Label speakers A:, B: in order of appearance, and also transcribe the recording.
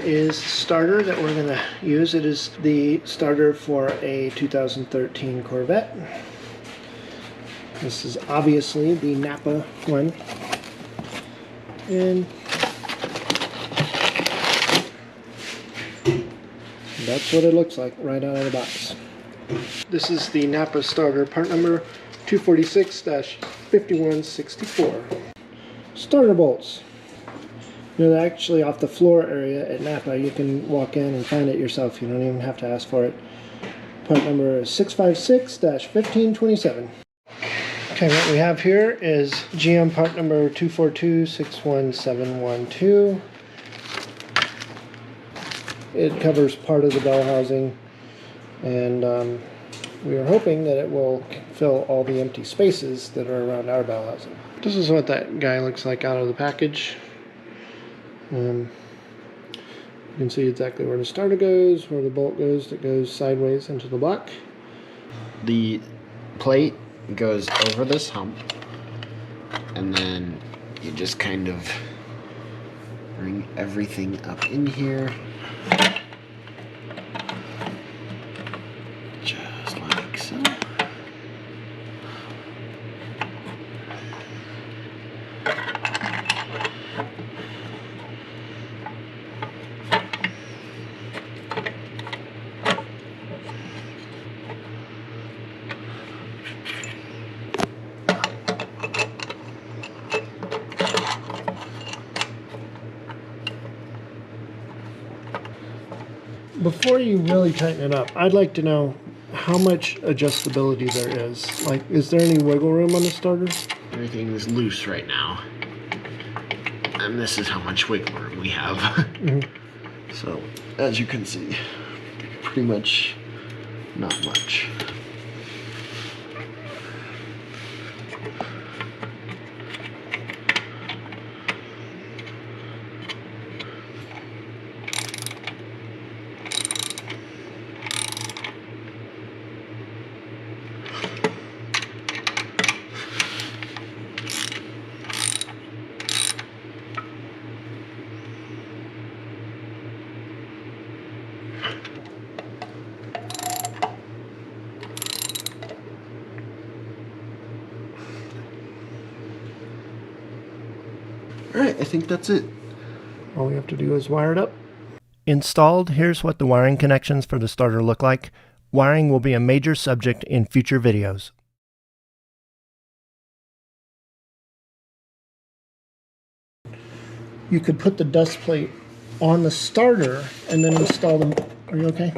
A: is the starter that we're going to use. It is the starter for a 2013 Corvette. This is obviously the NAPA one. And that's what it looks like right out of the box. This is the NAPA starter, part number 246-5164. Starter bolts. They're actually off the floor area at NAPA. You can walk in and find it yourself. You don't even have to ask for it. Part number 656-1527. Okay, what we have here is GM part number 242-61712. It covers part of the bell housing, and we are hoping that it will fill all the empty spaces that are around our bell housing. This is what that guy looks like out of the package. You can see exactly where the starter goes, where the bolt goes that goes sideways into the block.
B: The plate goes over this hump, and then you just kind of bring everything up in here. Just like so.
A: Before you really tighten it up, I'd like to know how much adjustability there is. Like, is there any wiggle room on the starter?
B: Everything is loose right now, and this is how much wiggle room we have. So, as you can see, pretty much not much. Alright, I think that's it.
A: All we have to do is wire it up. Installed, here's what the wiring connections for the starter look like. Wiring will be a major subject in future videos. You could put the dust plate on the starter and then install them. Are you okay?